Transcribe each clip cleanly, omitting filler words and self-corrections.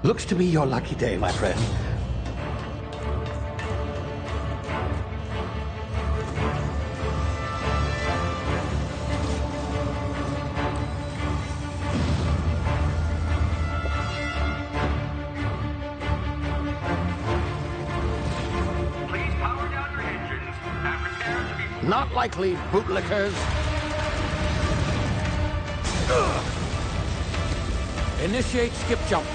Looks to be your lucky day, my friend. Please power down your engines and prepare to be... Not likely, bootlickers. Initiate skip jump.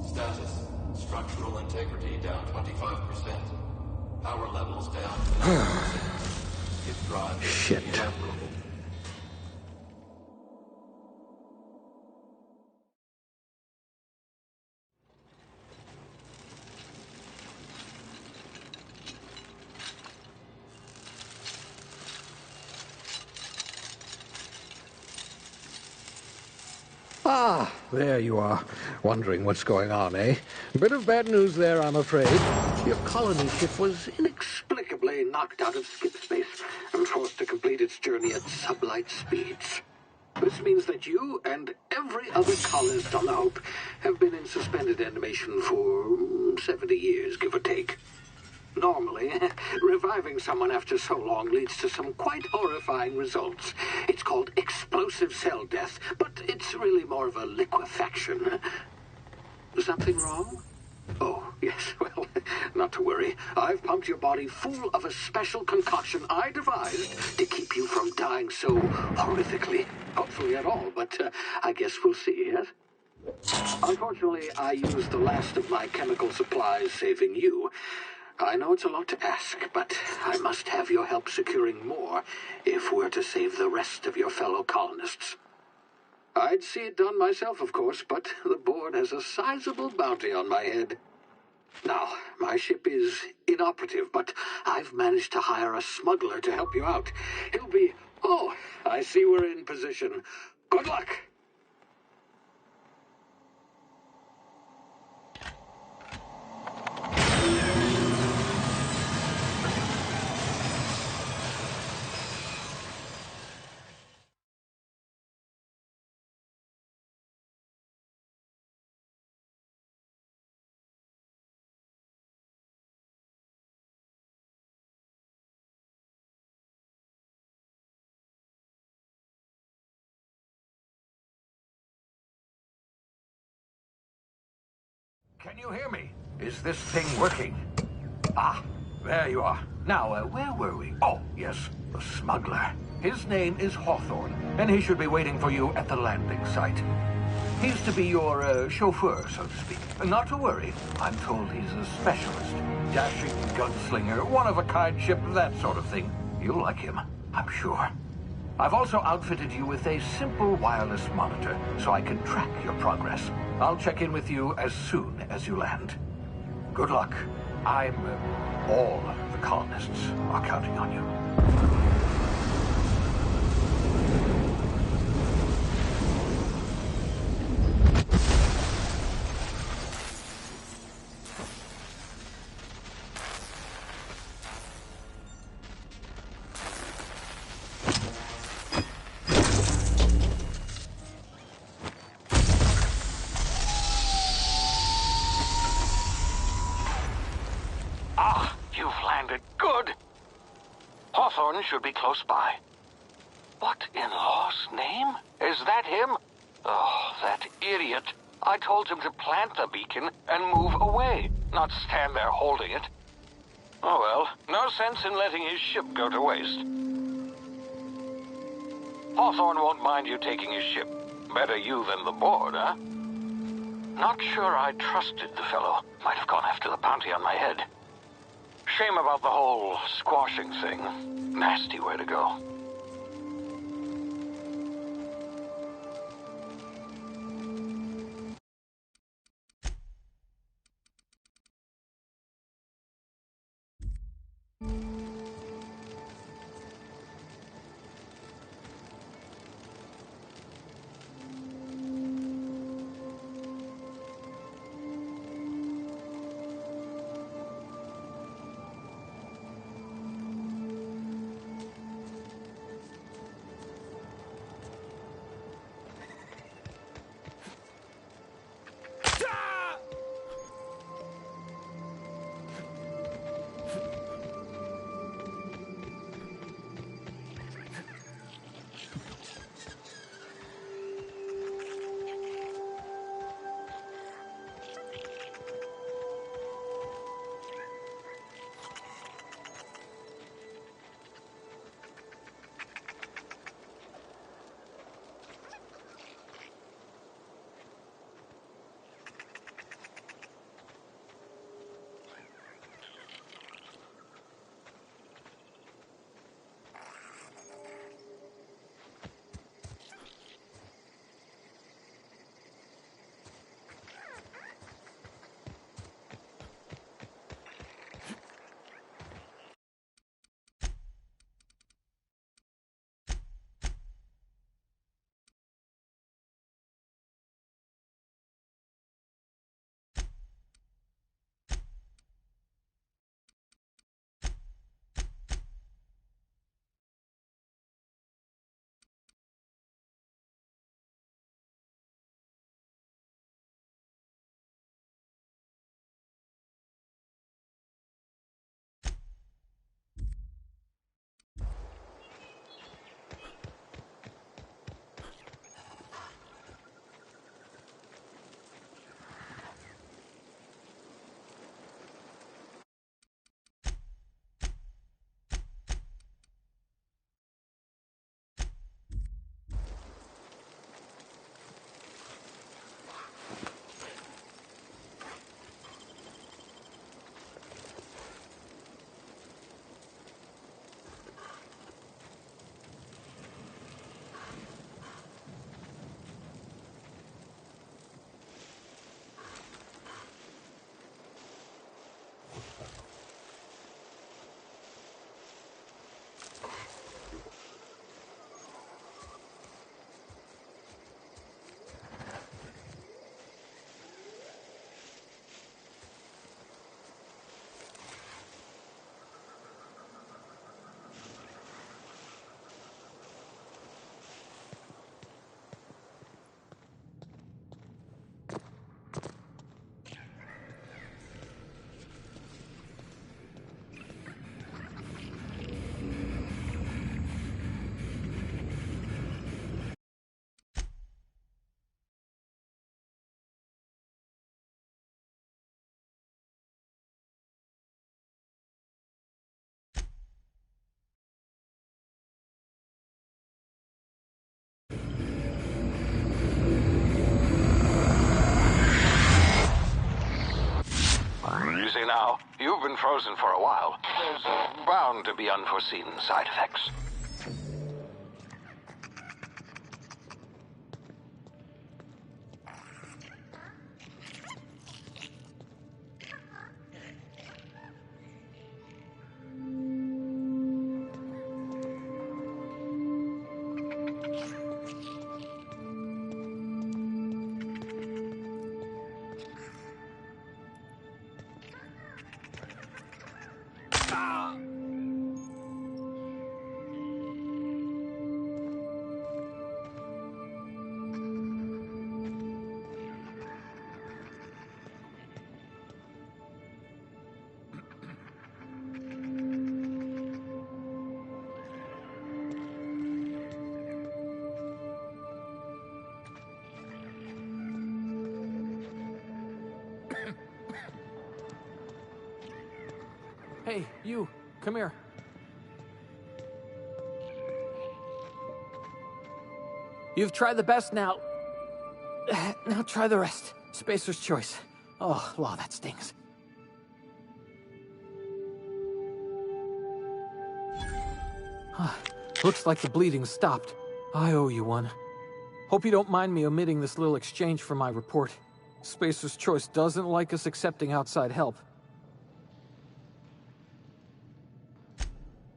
Status. Structural integrity down 25%. Power levels down 90%. Hip drive is Shit. inoperable. Ah, there you are. Wondering what's going on, eh? Bit of bad news there, I'm afraid. Your colony ship was inexplicably knocked out of skip space and forced to complete its journey at sublight speeds. This means that you and every other colonist on the Hope have been in suspended animation for 70 years, give or take. Normally, reviving someone after so long leads to some quite horrifying results. It's called explosive cell death, but it's really more of a liquefaction. Something wrong? Oh, yes, well, not to worry. I've pumped your body full of a special concoction I devised to keep you from dying so horrifically. Hopefully at all, but I guess we'll see, yes? Unfortunately, I used the last of my chemical supplies saving you. I know it's a lot to ask, but I must have your help securing more if we're to save the rest of your fellow colonists. I'd see it done myself, of course, but the board has a sizable bounty on my head. Now, my ship is inoperative, but I've managed to hire a smuggler to help you out. He'll be... Oh, I see we're in position. Good luck! Can you hear me? Is this thing working? Ah, there you are. Now, where were we? Oh, yes, the smuggler. His name is Hawthorne, and he should be waiting for you at the landing site. He's to be your chauffeur, so to speak. Not to worry. I'm told he's a specialist. Dashing gunslinger, one-of-a-kind ship, that sort of thing. You'll like him, I'm sure. I've also outfitted you with a simple wireless monitor, so I can track your progress. I'll check in with you as soon as you land. Good luck. All the colonists are counting on you. Hawthorne should be close by. What in law's name? Is that him? Oh, that idiot. I told him to plant the beacon and move away, not stand there holding it. Oh well, no sense in letting his ship go to waste. Hawthorne won't mind you taking his ship. Better you than the board, huh? Not sure I trusted the fellow. Might have gone after the bounty on my head. Shame about the whole squashing thing. Nasty way to go. now. You've been frozen for a while. There's bound to be unforeseen side effects. Hey, you, come here. You've tried the best now. Now try the rest. Spacer's choice. Oh, law, that stings. Looks like the bleeding stopped. I owe you one. Hope you don't mind me omitting this little exchange from my report. Spacer's choice doesn't like us accepting outside help.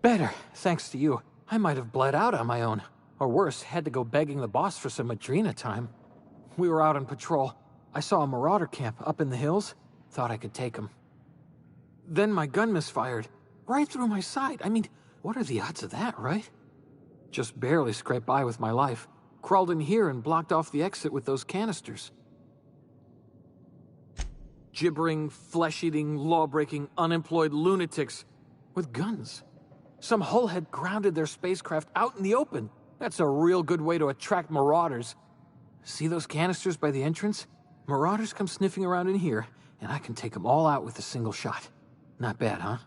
Better, thanks to you. I might have bled out on my own. Or worse, had to go begging the boss for some Adrena time. We were out on patrol. I saw a marauder camp up in the hills. Thought I could take him. Then my gun misfired. Right through my side. I mean, what are the odds of that, right? Just barely scraped by with my life. Crawled in here and blocked off the exit with those canisters. Gibbering, flesh-eating, law-breaking, unemployed lunatics with guns. Some hull had grounded their spacecraft out in the open. That's a real good way to attract marauders. See those canisters by the entrance? Marauders come sniffing around in here, and I can take them all out with a single shot. Not bad, huh?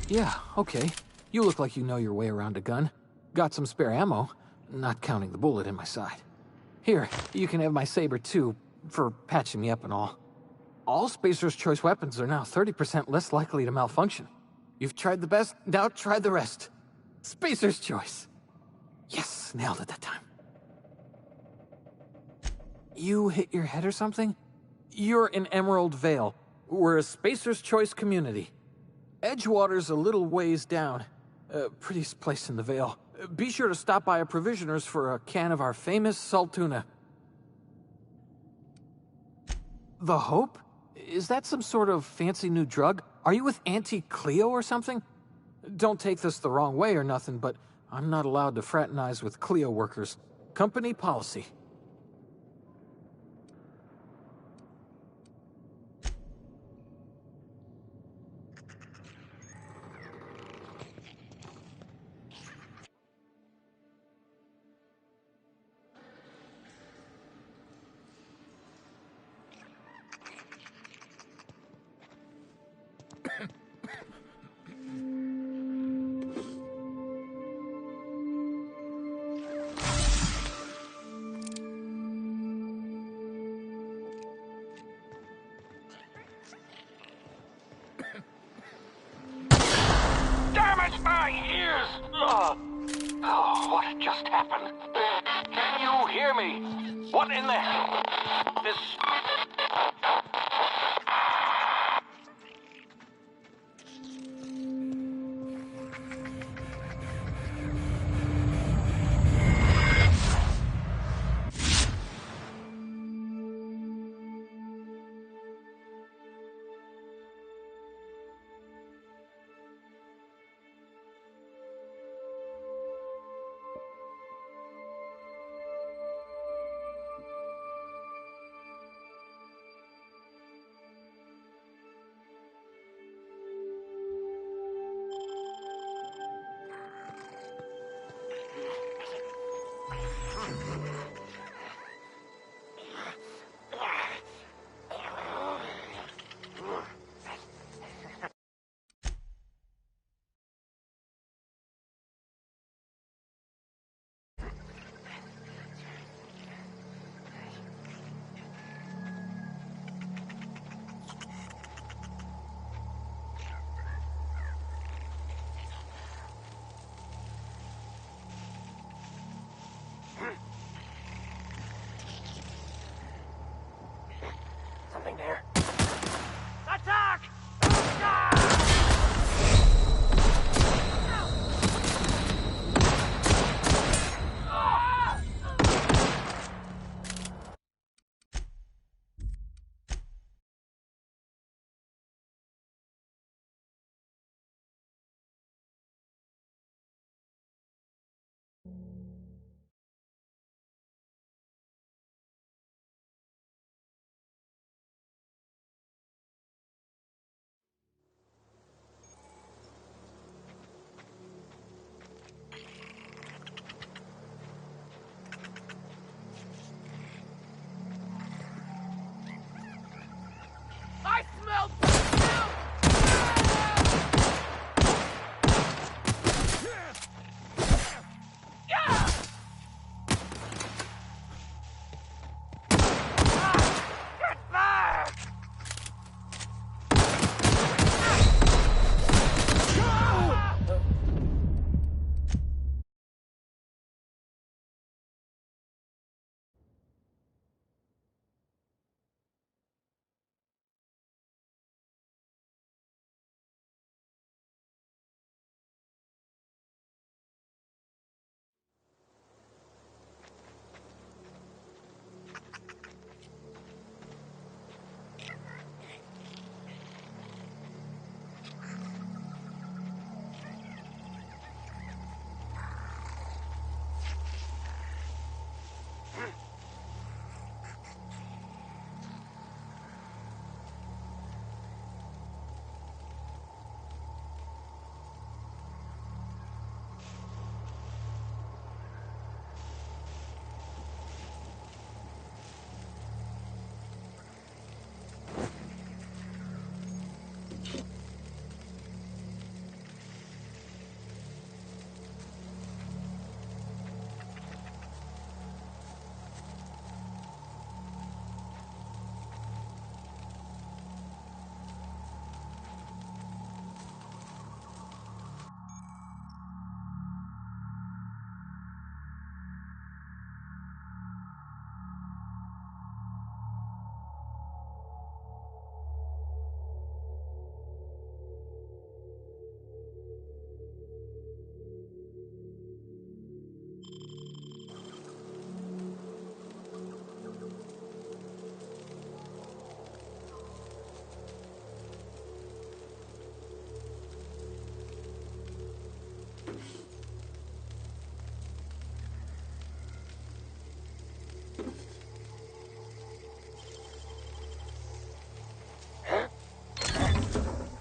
Yeah, okay. You look like you know your way around a gun. Got some spare ammo, not counting the bullet in my side. Here, you can have my saber too, for patching me up and all. All Spacer's Choice weapons are now 30% less likely to malfunction. You've tried the best, now try the rest. Spacer's Choice. Yes, nailed it that time. You hit your head or something? You're in Emerald Vale. We're a Spacer's Choice community. Edgewater's a little ways down. Prettiest place in the Vale. Be sure to stop by a provisioner's for a can of our famous salt tuna. The Hope? Is that some sort of fancy new drug? Are you with Auntie Cleo or something? Don't take this the wrong way or nothing, but I'm not allowed to fraternize with Cleo workers. Company policy. Damn it, my ears! Oh, what just happened? Can you hear me? What in the hell? This...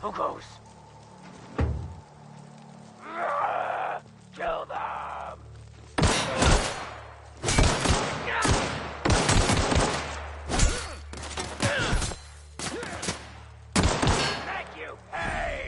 Who goes? Kill them! Thank you! Hey!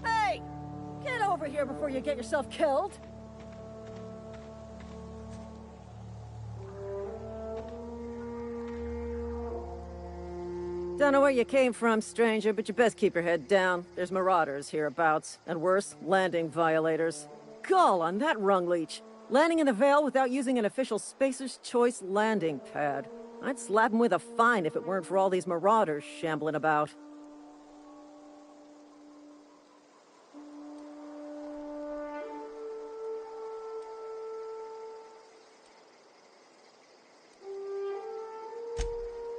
Hey! Get over here before you get yourself killed! Don't know where you came from, stranger, but you best keep your head down. There's marauders hereabouts, and worse, landing violators. Gall on that rung leech! Landing in the Vale without using an official Spacer's Choice landing pad. I'd slap him with a fine if it weren't for all these marauders shambling about.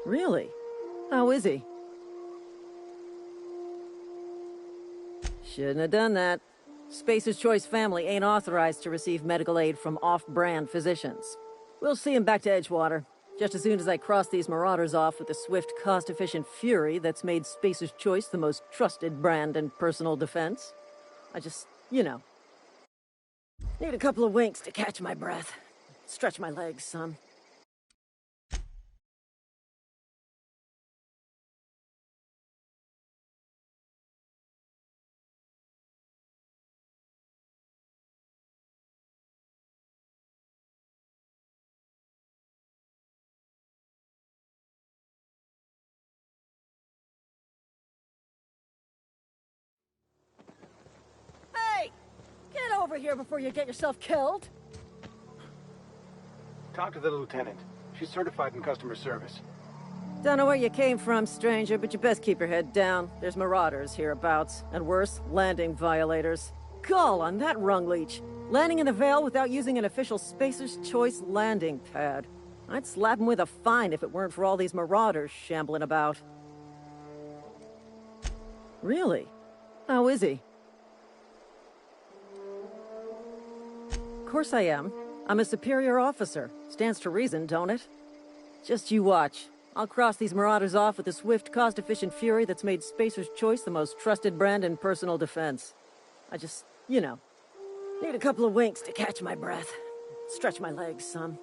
Really? How is he? Shouldn't have done that. Spacer's Choice family ain't authorized to receive medical aid from off-brand physicians. We'll see him back to Edgewater, just as soon as I cross these marauders off with the swift, cost-efficient fury that's made Spacer's Choice the most trusted brand in personal defense. I just, you know, need a couple of winks to catch my breath. Stretch my legs some. Hey! Get over here before you get yourself killed! Talk to the lieutenant. She's certified in customer service. Don't know where you came from, stranger, but you best keep your head down. There's marauders hereabouts, and worse, landing violators. Gall on that rung leech! Landing in the Vale without using an official Spacer's Choice landing pad. I'd slap him with a fine if it weren't for all these marauders shambling about. Really? How is he? Of course I am. I'm a superior officer. Stands to reason, don't it? Just you watch. I'll cross these marauders off with the swift, cost-efficient fury that's made Spacer's Choice the most trusted brand in personal defense. I just, need a couple of winks to catch my breath. Stretch my legs some.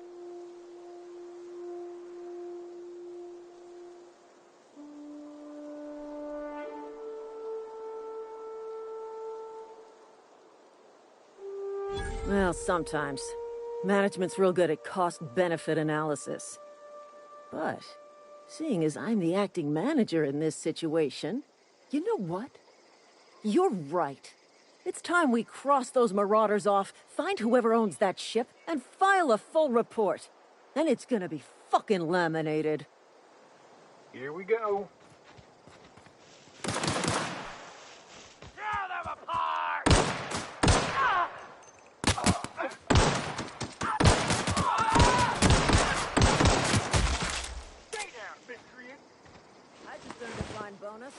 Well, sometimes. Management's real good at cost-benefit analysis. But, seeing as I'm the acting manager in this situation, you know what? You're right. It's time we cross those marauders off, find whoever owns that ship, and file a full report. Then it's gonna be fucking laminated. Here we go. Tear them apart! Stay down, miscreant. I just earned a fine bonus.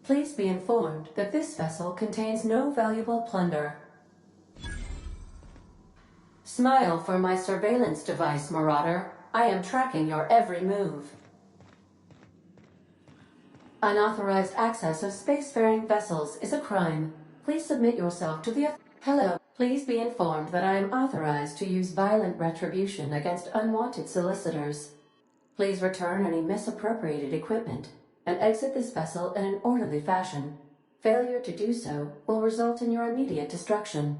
Please be informed that this vessel contains no valuable plunder. Smile for my surveillance device, Marauder. I am tracking your every move. Unauthorized access of spacefaring vessels is a crime. Please submit yourself to the... Hello. Please be informed that I am authorized to use violent retribution against unwanted solicitors. Please return any misappropriated equipment and exit this vessel in an orderly fashion. Failure to do so will result in your immediate destruction.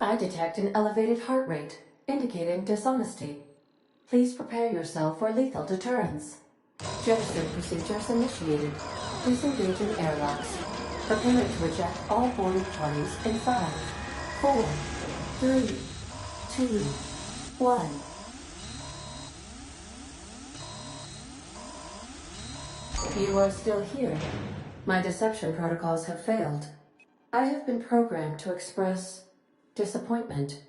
I detect an elevated heart rate, indicating dishonesty. Please prepare yourself for lethal deterrence. Jettison procedures initiated. Disengage in airlocks. Preparing to eject all boarding parties in 5, 4, 3, 2, 1. You are still here. My deception protocols have failed. I have been programmed to express disappointment.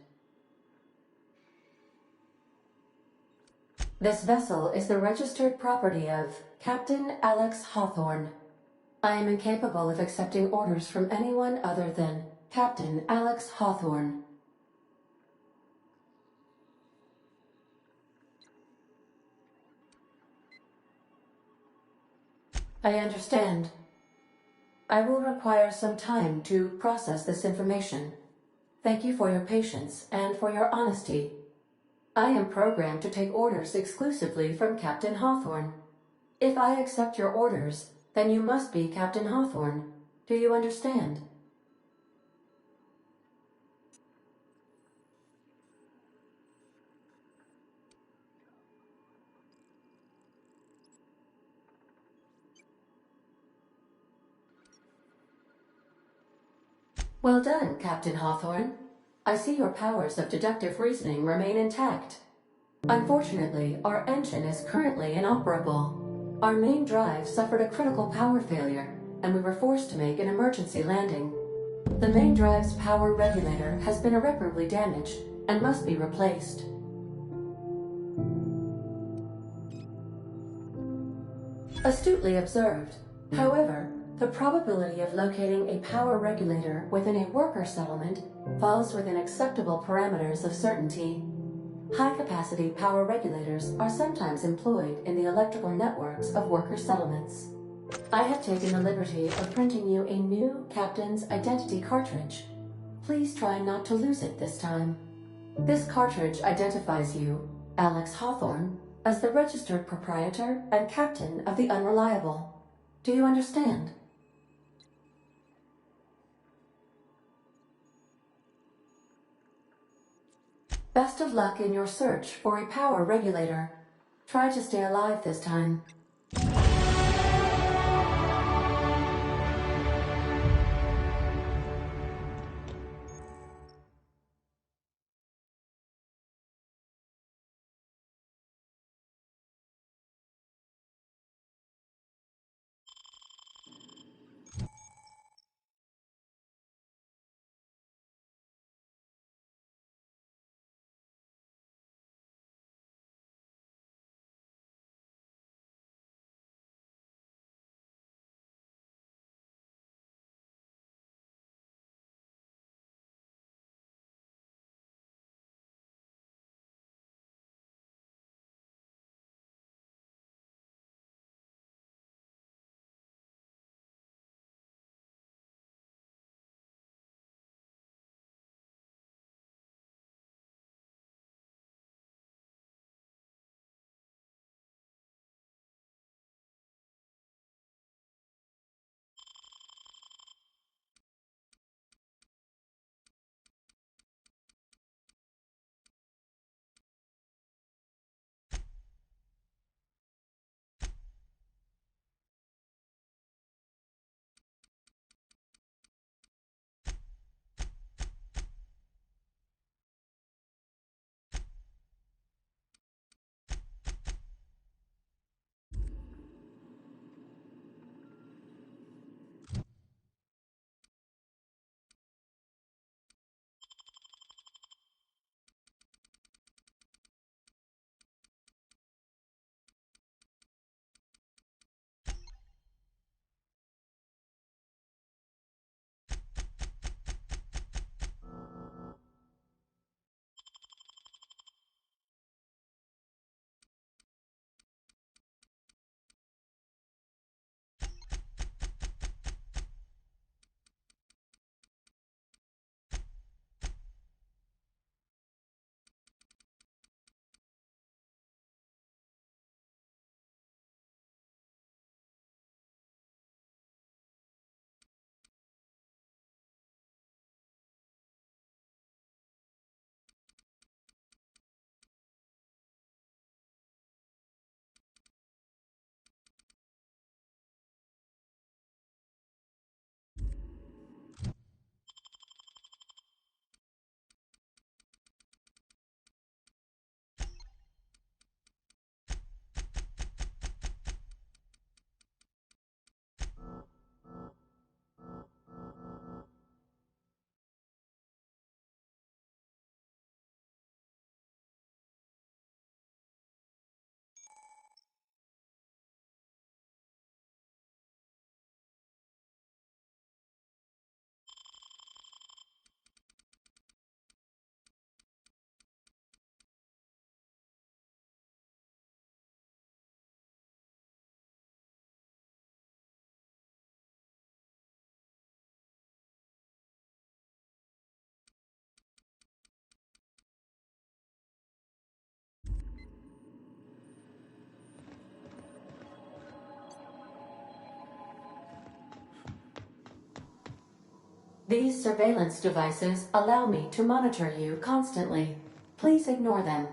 This vessel is the registered property of Captain Alex Hawthorne. I am incapable of accepting orders from anyone other than Captain Alex Hawthorne. I understand. I will require some time to process this information. Thank you for your patience and for your honesty. I am programmed to take orders exclusively from Captain Hawthorne. If I accept your orders, then you must be Captain Hawthorne. Do you understand? Well done, Captain Hawthorne. I see your powers of deductive reasoning remain intact. Unfortunately, our engine is currently inoperable. Our main drive suffered a critical power failure, and we were forced to make an emergency landing. The main drive's power regulator has been irreparably damaged and must be replaced. Astutely observed. However, the probability of locating a power regulator within a worker settlement falls within acceptable parameters of certainty. High-capacity power regulators are sometimes employed in the electrical networks of worker settlements. I have taken the liberty of printing you a new Captain's Identity cartridge. Please try not to lose it this time. This cartridge identifies you, Alex Hawthorne, as the registered proprietor and captain of the Unreliable. Do you understand? Best of luck in your search for a power regulator. Try to stay alive this time. These surveillance devices allow me to monitor you constantly. Please ignore them.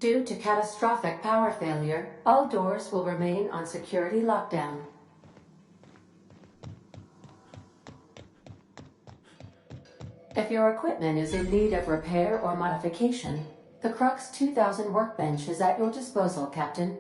Due to catastrophic power failure, all doors will remain on security lockdown. If your equipment is in need of repair or modification, the Crux 2000 workbench is at your disposal, Captain.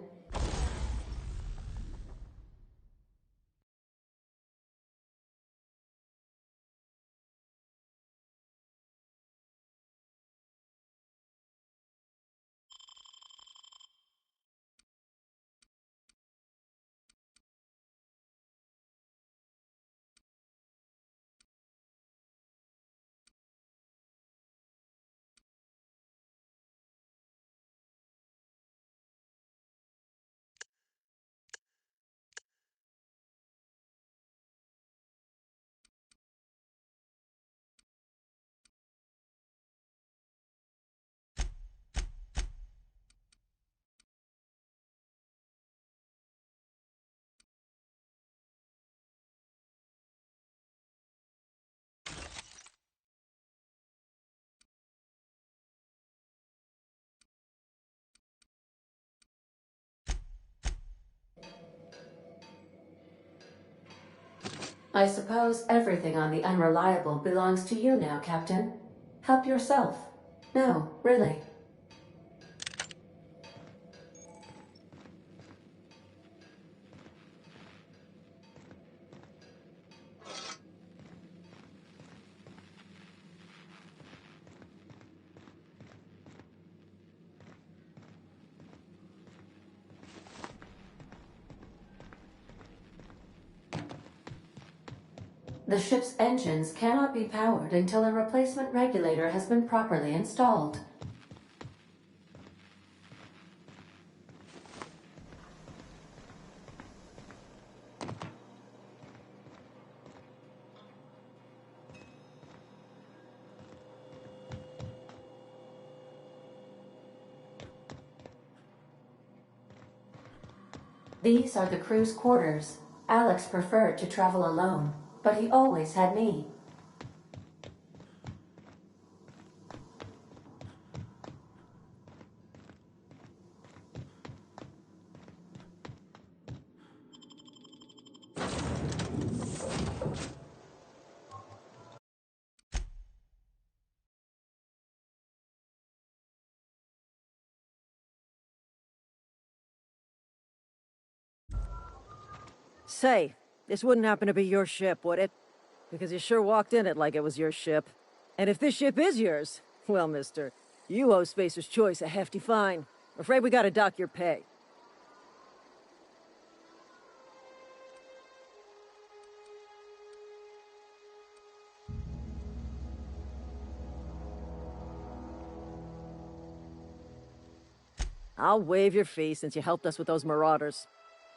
I suppose everything on the Unreliable belongs to you now, Captain. Help yourself. No, really. The ship's engines cannot be powered until a replacement regulator has been properly installed. These are the crew's quarters. Alex preferred to travel alone, but he always had me. Say, this wouldn't happen to be your ship, would it? Because you sure walked in it like it was your ship. And if this ship is yours, well, mister, you owe Spacer's Choice a hefty fine. Afraid we gotta dock your pay. I'll waive your fee since you helped us with those marauders.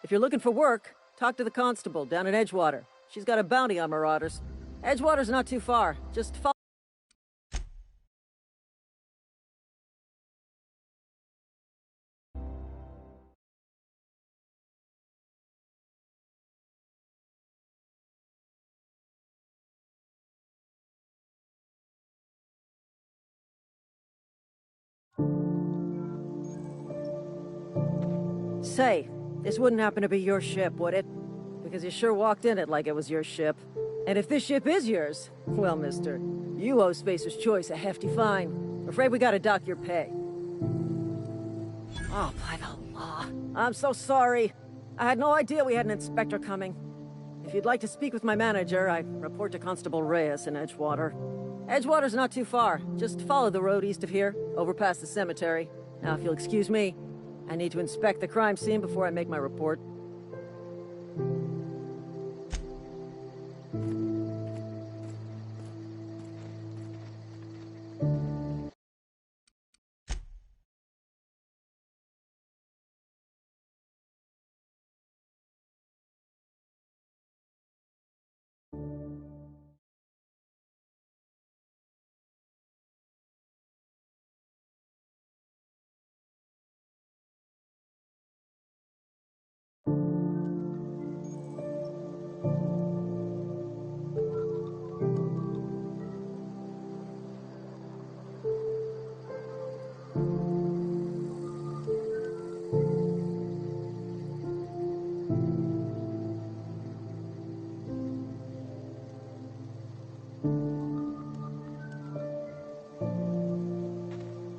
If you're looking for work, talk to the constable down in Edgewater. She's got a bounty on marauders. Edgewater's not too far. Just follow. Say, this wouldn't happen to be your ship, would it? Because you sure walked in it like it was your ship. And if this ship is yours, well, mister, you owe Spacer's Choice a hefty fine. Afraid we gotta dock your pay. Oh, by the law. I'm so sorry. I had no idea we had an inspector coming. If you'd like to speak with my manager, I'd report to Constable Reyes in Edgewater. Edgewater's not too far. Just follow the road east of here, over past the cemetery. Now, if you'll excuse me, I need to inspect the crime scene before I make my report.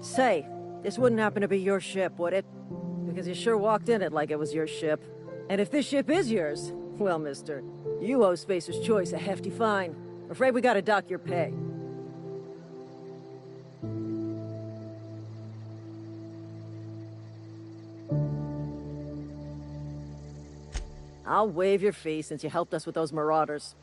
Say, this wouldn't happen to be your ship, would it? Because you sure walked in it like it was your ship. And if this ship is yours, well, mister, you owe Spacer's Choice a hefty fine. Afraid we gotta dock your pay. I'll waive your fee since you helped us with those marauders.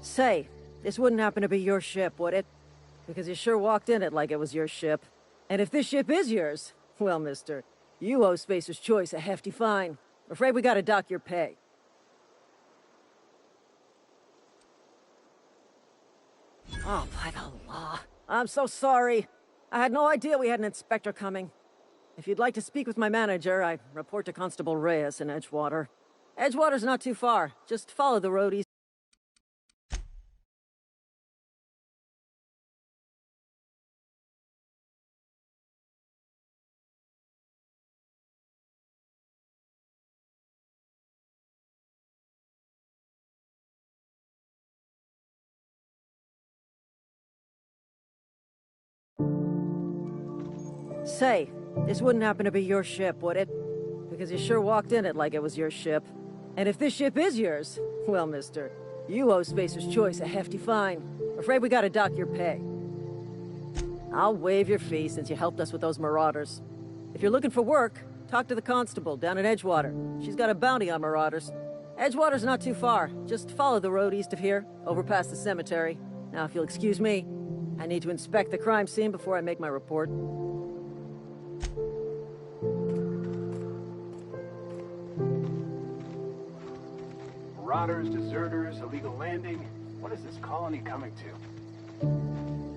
Say, this wouldn't happen to be your ship, would it? Because you sure walked in it like it was your ship. And if this ship is yours, well, mister, you owe Spacer's Choice a hefty fine. Afraid we gotta dock your pay. Oh, by the law. I'm so sorry. I had no idea we had an inspector coming. If you'd like to speak with my manager, I'd report to Constable Reyes in Edgewater. Edgewater's not too far. Just follow the road east. Say, this wouldn't happen to be your ship, would it? Because you sure walked in it like it was your ship. And if this ship is yours, well, mister, you owe Spacer's Choice a hefty fine. Afraid we gotta dock your pay. I'll waive your fee since you helped us with those marauders. If you're looking for work, talk to the constable down in Edgewater. She's got a bounty on marauders. Edgewater's not too far. Just follow the road east of here, over past the cemetery. Now, if you'll excuse me, I need to inspect the crime scene before I make my report. Marauders, deserters, illegal landing. What is this colony coming to?